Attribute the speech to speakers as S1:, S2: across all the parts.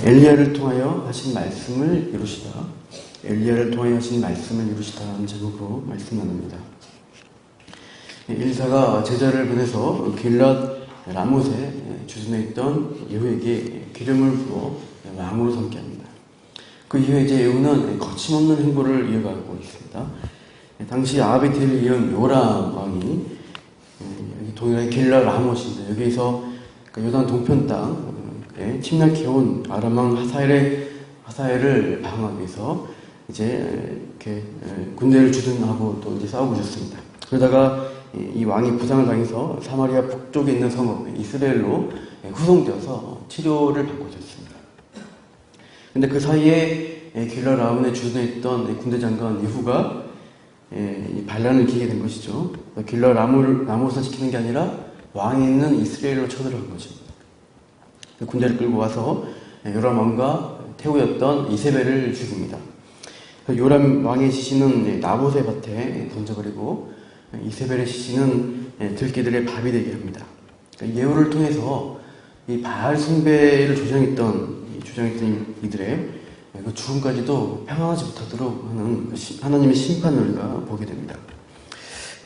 S1: 엘리야를 통하여 하신 말씀을 이루시다. 엘리야를 통하여 하신 말씀을 이루시다라는 제목으로 말씀 나눕니다. 엘리사가 제자를 보내서 길랏 라못에 주둔해 있던 예후에게 기름을 부어 왕으로 섬게 합니다. 그 이후에 이제 예후는 거침없는 행보를 이어가고 있습니다. 당시 아합의 뒤를 이은 요람 왕이 동일하게 길랏 라못인데 여기에서 요단 동편 땅에 침략해 온 아람 왕 하사엘을 방어하기 위해서 이제 이렇게 군대를 주둔하고 또 이제 싸우고 있었습니다. 그러다가 이 왕이 부상을 당해서 사마리아 북쪽에 있는 성읍 이스라엘로 후송되어서 치료를 받고 있었습니다. 근데 그 사이에 길랏 라못에 주둔해 있던 군대 장관 예후가 반란을 일으키게 된 것이죠. 길랏 라못을 지키는 게 아니라 왕이 있는 이스라엘로 쳐들어간 것입니다. 군대를 끌고 와서 요람 왕과 태우였던 이세벨을 죽입니다. 요람 왕의 시신은 나봇의 밭에 던져버리고 이세벨의 시신은 들깨들의 밥이 되게 합니다. 예후를 통해서 이 바알 숭배를 주장했던 이들의 그 죽음까지도 평안하지 못하도록 하는 하나님의 심판을 우리가 보게 됩니다.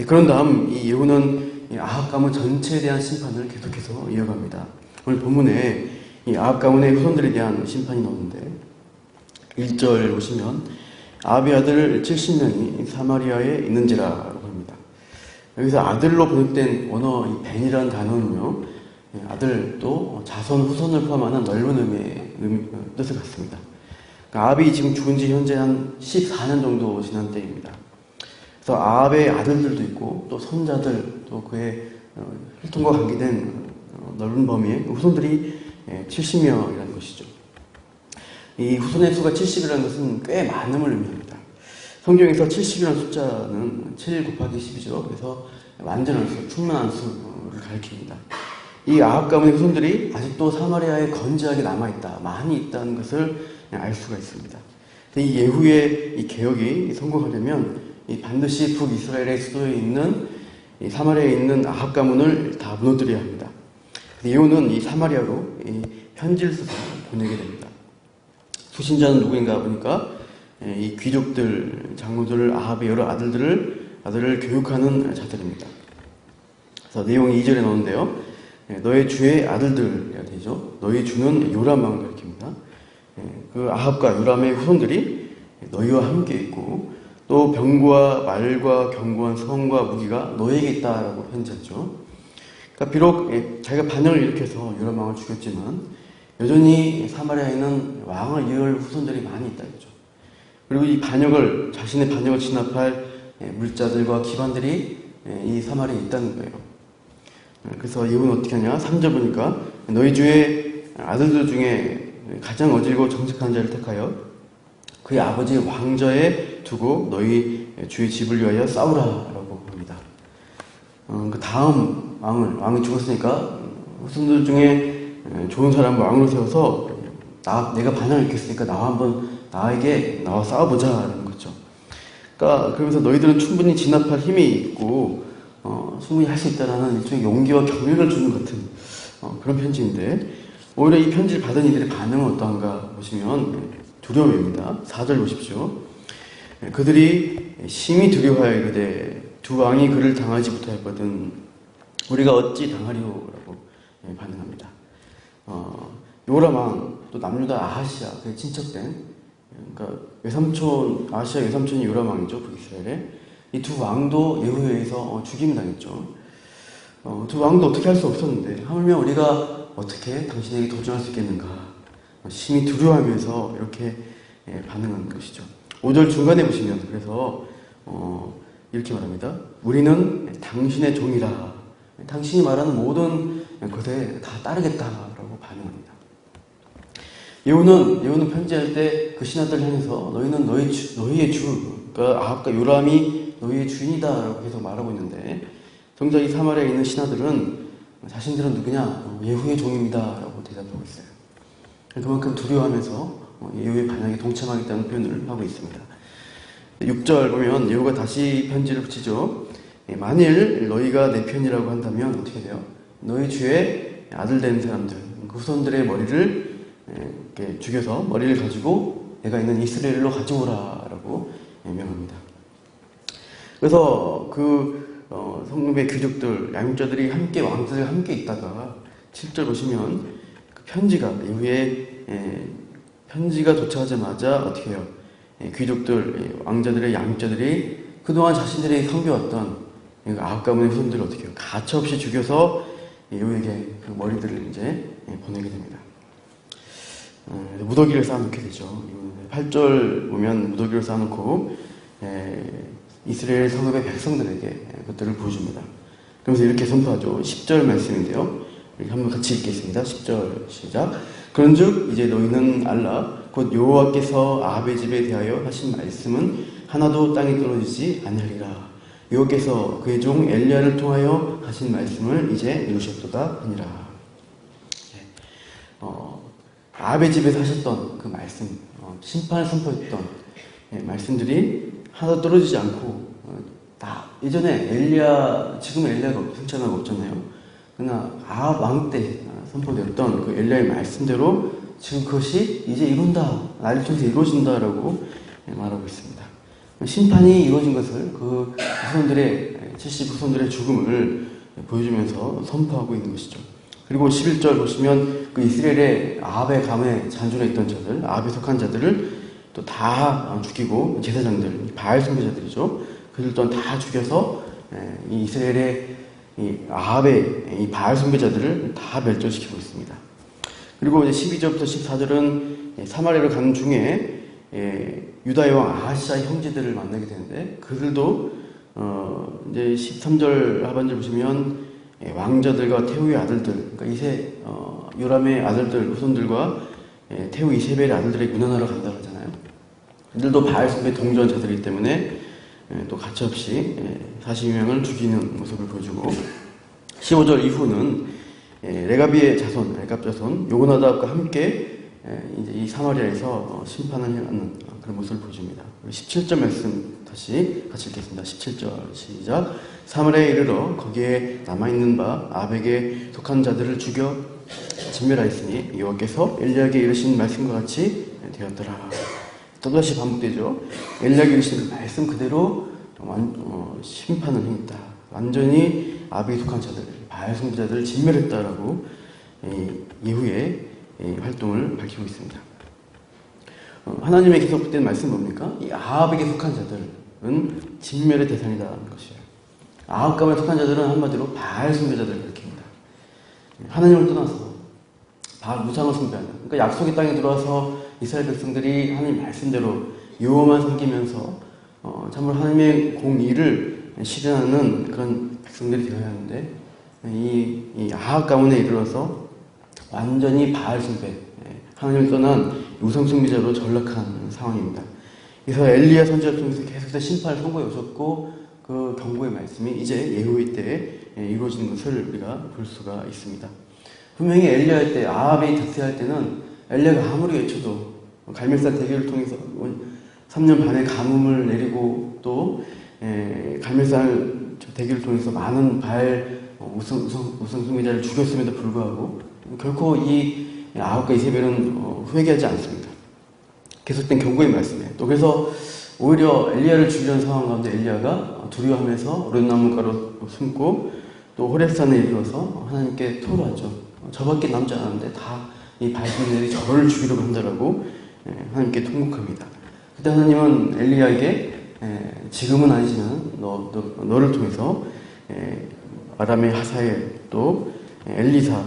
S1: 그런 다음 이 예후는 아합 가문 전체에 대한 심판을 계속해서 이어갑니다. 오늘 본문에 이 아합 가문의 후손들에 대한 심판이 나오는데 1절 보시면 아합의 아들 70명이 사마리아에 있는지라고 합니다. 여기서 아들로 번역된 원어 이 벤이라는 단어는요, 아들 또 자손 후손을 포함하는 넓은 의미의 뜻을 갖습니다. 그러니까 아합이 지금 죽은 지 현재 한 14년 정도 지난 때입니다. 그래서 아합의 아들들도 있고 또 손자들 또 그의 혈통과 관계된 넓은 범위의 후손들이 70명이라는 것이죠. 이 후손의 수가 70이라는 것은 꽤 많음을 의미합니다. 성경에서 70이라는 숫자는 7 곱하기 10이죠. 그래서 완전한 수, 충만한 수를 가리킵니다. 이 아합 가문의 후손들이 아직도 사마리아에 건재하게 남아있다, 많이 있다는 것을 알 수가 있습니다. 이 예후의 이 개혁이 성공하려면 반드시 북이스라엘의 수도에 있는 이 사마리아에 있는 아합 가문을 다 무너뜨려야 합니다. 예후는 이 사마리아로 이 편지를 써서 보내게 됩니다. 수신자는 누구인가 보니까 이 귀족들, 장로들, 아합의 여러 아들을 교육하는 자들입니다. 그래서 내용이 2절에 나오는데요. 너의 주의 아들들이라 되죠. 너희 주는 요람 왕을 가리킵니다. 그 아합과 요람의 후손들이 너희와 함께 있고 또 병과 말과 견고한 성과 무기가 너에게 있다라고 편지하죠. 그러니까 비록 자기가 반역을 일으켜서 요람 왕을 죽였지만 여전히 사마리아에는 왕을 이을 후손들이 많이 있다 이거죠. 그리고 이 자신의 반역을 진압할 물자들과 기반들이 이 사마리아에 있다는 거예요. 그래서 예후는 어떻게 하냐? 3절 보니까 너희 주의 아들들 중에 가장 어질고 정직한 자를 택하여 그의 아버지의 왕좌에 두고 너희 주의 집을 위하여 싸우라라고 합니다. 그 다음 왕이 죽었으니까 후손들 중에 좋은 사람을 왕으로 세워서 내가 반역을 일으켰으니까 나에게 나와 싸워보자라는 거죠. 그러니까 그러면서 너희들은 충분히 진압할 힘이 있고 충분히 할 수 있다라는 일종의 용기와 격려를 주는 같은 그런 편지인데 오히려 이 편지를 받은 이들의 반응은 어떠한가 보시면 두려움입니다. 4절 보십시오. 그들이 심히 두려워하여 이르되 두 왕이 그를 당하지 못하였거든 우리가 어찌 당하리오라고 반응합니다. 요람 왕 또 남유다 아하시아 그 친척된 그러니까 아하시아 외삼촌이 요람 왕이죠. 북이스라엘에 이 두 왕도 예후에 의해서 죽임을 당했죠. 두 왕도 어떻게 할 수 없었는데 하물며 우리가 어떻게 당신에게 도전할 수 있겠는가 심히 두려워하면서 이렇게 반응한 것이죠. 5절 중간에 보시면 그래서 이렇게 말합니다. 우리는 당신의 종이라 당신이 말하는 모든 것에 다 따르겠다라고 반응합니다. 예후는 편지할 때 그 신하들을 향해서 너희는 너희의 주 그러니까 아합과 요람이 너희의 주인이다라고 계속 말하고 있는데 정작 이 사마리아에 있는 신하들은 자신들은 누구냐? 예후의 종입니다라고 대답하고 있어요. 그만큼 두려워하면서 예후의 반역에 동참하겠다는 표현을 하고 있습니다. 6절 보면 예후가 다시 편지를 붙이죠. 만일 너희가 내 편이라고 한다면 어떻게 돼요? 너희 주의 아들 된 사람들, 그 후손들의 머리를 이렇게 죽여서 머리를 가지고 내가 있는 이스라엘로 가져오라라고 명합니다. 그래서 성읍의 귀족들, 양육자들이 함께 왕들과 함께 있다가 7절 보시면 그 편지가 이후에 편지가 도착하자마자 어떻게 해요? 귀족들, 왕자들의 양육자들이 그동안 자신들이 섬겨왔던 아합 가문의 후손들을 어떻게 해요? 가차없이 죽여서 여호에게 그 머리들을 이제 보내게 됩니다. 무더기를 쌓아놓게 되죠. 8절 보면 무더기를 쌓아놓고 이스라엘 성읍의 백성들에게 그것들을 보여줍니다. 그러면서 이렇게 선포하죠. 10절 말씀인데요. 우리 한번 같이 읽겠습니다. 10절 시작. 그런즉 이제 너희는 알라 곧 여호와께서 아합의 집에 대하여 하신 말씀은 하나도 땅에 떨어지지 아니하리라. 여호와께서 그의 종 엘리야를 통하여 하신 말씀을 이제 이루셨도다 하니라. 아합의 집에서 하셨던 그 말씀, 심판을 선포했던 말씀들이 하나도 떨어지지 않고 다 예전에 지금 엘리야가 승천하고 없잖아요. 그러나 아합 왕 때 선포되었던 그 엘리야의 말씀대로 지금 그것이 이제 이룬다, 나를 통해서 이루어진다라고 말하고 있습니다. 심판이 이루어진 것을 그 후손들의 70 후손들의 죽음을 보여주면서 선포하고 있는 것이죠. 그리고 11절 보시면 그 이스라엘의 아합의 감에 잔존했던 자들, 아합에 속한 자들을 또 다 죽이고 제사장들, 바알 숭배자들이죠. 그들 또한 다 죽여서 이 이스라엘의 아합의 이 바알 숭배자들을 다 멸절시키고 있습니다. 그리고 이제 12절부터 14절은 사마리아를 가는 중에 유다의 왕 아하시아의 형제들을 만나게 되는데 그들도 이제 13절 하반절 보시면 왕자들과 태후의 아들들, 그러니까 요람의 아들들, 후손들과 태후 이세벨의 아들들의 문안하러 간다고 하잖아요. 그들도 바알 숭배 동조한 자들이기 때문에 또 가차없이 42명을 죽이는 모습을 보여주고 15절 이후는 레갑의 자손, 레갑 자손 요나답과 함께 이제 이 사마리아에서 심판을 하는 그런 모습을 보여줍니다. 17절 말씀 다시 같이 읽겠습니다. 17절 시작. 사마리아에 이르러 거기에 남아있는 바 아합에게 속한 자들을 죽여 진멸하였으니 여호와께서 엘리야에게 이르신 말씀과 같이 되었더라. 또다시 반복되죠. 엘리야에게 이르신 말씀 그대로 심판을 행했다. 완전히 아합에게 속한 자들, 바알 숭배자들을 진멸했다라고 이후에 활동을 밝히고 있습니다. 하나님의 계속된 말씀은 뭡니까? 이 아합에게 속한 자들은 진멸의 대상이라는 것이에요. 아합 가문에 속한 자들은 한마디로 바알 숭배자들을 가리킵니다. 하나님을 떠나서 바알 우상을 숭배하는, 그러니까 약속의 땅에 들어와서 이스라엘 백성들이 하나님 말씀대로 여호와만 섬기면서 참으로 하나님의 공의를 실현하는 그런 백성들이 되어야 하는데 이 아합 가문에 이르러서 완전히 바알 숭배, 하나님을 떠난 우상 숭배자로 전락한 상황입니다. 그래서 엘리야 선지자를 통해서 계속해서 심판을 선고해 오셨고 그 경고의 말씀이 이제 예후의 때에 이루어지는 것을 우리가 볼 수가 있습니다. 분명히 엘리야 때 아합이 득세할 때는 엘리야가 아무리 외쳐도 갈멜산 대교를 통해서 3년 반의 가뭄을 내리고 또 갈멜산 대교를 통해서 많은 바알 우상 숭배자를 죽였음에도 불구하고 결코 이 아합과 이세벨은 회개하지 않습니다. 계속된 경고의 말씀이에요. 또 그래서 오히려 엘리야를 죽이려는 상황 가운데 엘리야가 두려워하면서 오랫나무가로 숨고 또 호렙산에 이르러서 하나님께 토로하죠. 저밖에 남지 않았는데 다 이 바알들이 저를 죽이려고 한다라고 하나님께 통곡합니다. 그때 하나님은 엘리야에게 지금은 아니지만 너를 통해서 아람의 하사엘 또 엘리사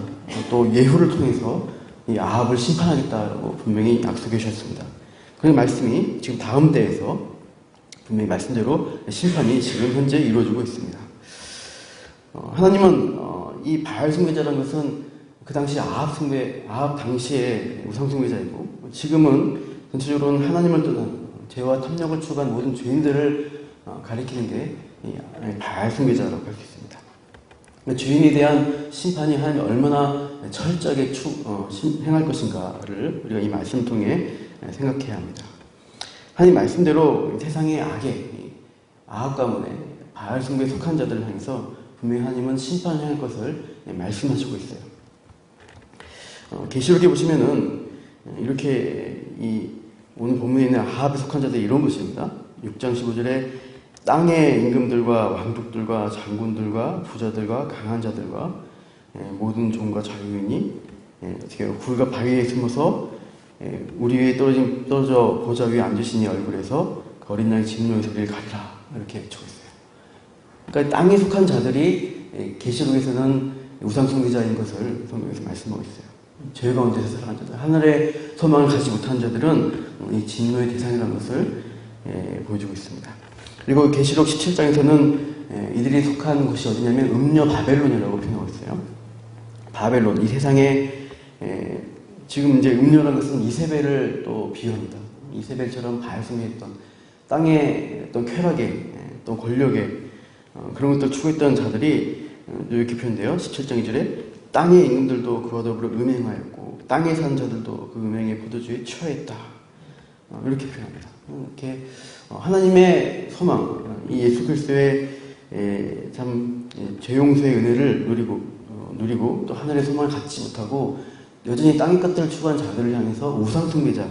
S1: 또 예후를 통해서 이 아합을 심판하겠다라고 분명히 약속해 주셨습니다. 그 말씀이 지금 다음 때에서 분명히 말씀대로 심판이 지금 현재 이루어지고 있습니다. 하나님은 이 바알 숭배자라는 것은 그 당시 아합 당시의 우상 숭배자이고 지금은 전체적으로는 하나님을 떠난 죄와 탐욕을 추구한 모든 죄인들을 가리키는 게 바알 숭배자라고 할 수 있습니다. 죄인에 대한 심판이 하나님이 얼마나 철저하게 행할 것인가를 우리가 이 말씀을 통해 생각해야 합니다. 하나님 말씀대로 세상의 악에 아합 가문에 바알 숭배에 속한 자들을 향해서 분명히 하나님은 심판을 행할 것을 말씀하시고 있어요. 계시록에 보시면은 이렇게 이 오늘 본문에 있는 아합에 속한 자들이 이런 것입니다. 6장 15절에 땅의 임금들과 왕족들과 장군들과 부자들과 강한 자들과 모든 종과 자유인이 어떻게 굴과 바위에 숨어서 우리 위에 떨어져 보좌 위에 앉으시니 얼굴에서 그 어린 양의 진노의 소리를 가리라 이렇게 외치고 있어요. 그러니까 땅에 속한 자들이 계시록에서는 우상 숭배자인 것을 성경에서 말씀하고 있어요. 죄 가운데서 살아간 자들, 하늘의 소망을 가지 못한 자들은 이 진노의 대상이라는 것을 보여주고 있습니다. 그리고 계시록 17장에서는 이들이 속한 곳이 어디냐면 음녀 바벨론이라고 표현하고 있어요. 바벨론, 이 세상에 지금 이제 음녀라는 것은 이세벨을 또 비유합니다. 이세벨처럼 바알숭배했던 땅의 어떤 쾌락에 또 권력에 그런 것들을 추구했던 자들이 이렇게 표현돼요. 17장 2절에 땅의 임금들도 그와 더불어 음행하였고 땅에 산 자들도 그 음행의 포도주에 취하였다. 이렇게 표현합니다. 이렇게 하나님의 소망, 이 예수 그리스도의 참 죄용서의 은혜를 누리고 또 하늘의 소망을 갖지 못하고 여전히 땅의 것들을 추구한 자들을 향해서 우상 숭배자,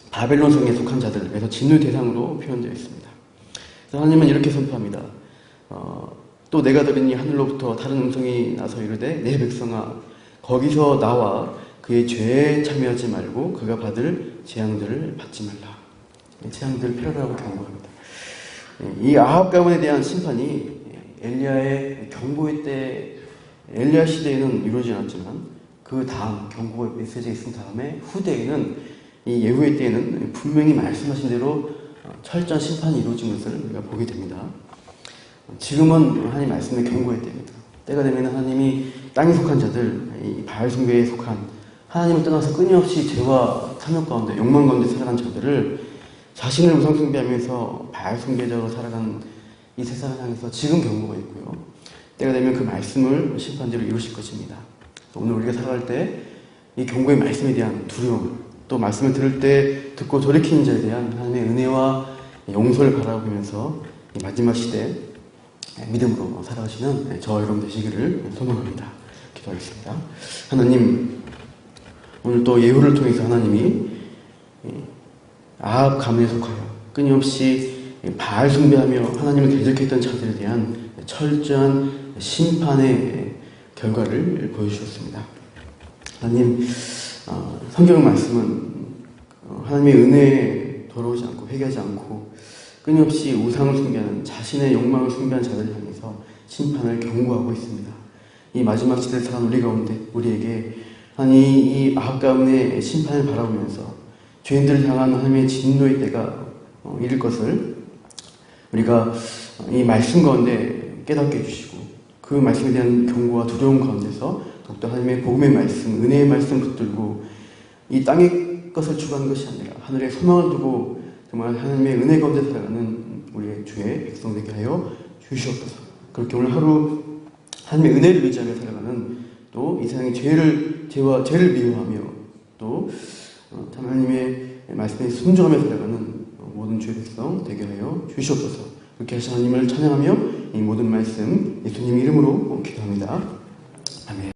S1: 바벨론 성에 속한 자들, 그래서 진노의 대상으로 표현되어 있습니다. 그래서 하나님은 이렇게 선포합니다. 또 내가 들으니 하늘로부터 다른 음성이 나서 이르되 내 백성아 거기서 나와 그의 죄에 참여하지 말고 그가 받을 재앙들을 받지 말라. 재앙들을 피하라고 경고합니다. 이 아합 가문에 대한 심판이 엘리야의 경고의 때 엘리야 시대에는 이루어지지 않았지만 그 다음 경고 메시지가 있은 다음에 후대에는 이 예후의 때에는 분명히 말씀하신 대로 철저한 심판이 이루어진 것을 우리가 보게 됩니다. 지금은 하나님 말씀의 경고의 때입니다. 때가 되면 하나님이 땅에 속한 자들, 이 바알 숭배에 속한 하나님을 떠나서 끊임없이 죄와 탐욕 가운데 욕망 가운데 살아간 자들을 자신을 우상 숭배하면서 바알 숭배자로 살아가는 이 세상을 향해서 지금 경고가 있고요. 때가 되면 그 말씀을 심판대로 이루실 것입니다. 오늘 우리가 살아갈 때 이 경고의 말씀에 대한 두려움, 또 말씀을 들을 때 듣고 돌이키는 자에 대한 하나님의 은혜와 용서를 바라보면서 이 마지막 시대 믿음으로 살아가시는 저 여러분 되시기를 소망합니다. 기도하겠습니다. 하나님, 오늘 또 예후를 통해서 하나님이 아합 가문에 속하여 끊임없이 바알 숭배하며 하나님을 대적했던 자들에 대한 철저한 심판의 결과를 보여주셨습니다. 하나님, 성경 말씀은 하나님의 은혜에 돌아오지 않고 회개하지 않고 끊임없이 우상을 숭배하는 자신의 욕망을 숭배하는 자들을 향해서 심판을 경고하고 있습니다. 이 마지막 시대를 살아온 우리 가운데 우리에게 하나님 이 아합 가문의 심판을 바라보면서 죄인들을 향한 하나님의 진노의 때가 이를 것을 우리가 이 말씀 가운데 깨닫게 해주시고 그 말씀에 대한 경고와 두려움 가운데서 더욱더 하나님의 복음의 말씀, 은혜의 말씀 붙들고 이 땅의 것을 추구하는 것이 아니라 하늘의 소망을 두고 정말 하나님의 은혜 가운데 살아가는 우리의 주의 백성 되게 하여 주시옵소서. 그렇게 오늘 하루 하나님의 은혜를 의지하며 살아가는 또 이 세상의 죄를 미워하며 또 하나님의 말씀에 순종하며 살아가는 모든 주의 백성 되게 하여 주시옵소서. 그렇게 하신 하나님을 찬양하며 이 모든 말씀 예수님 이름으로 기도합니다. 아멘.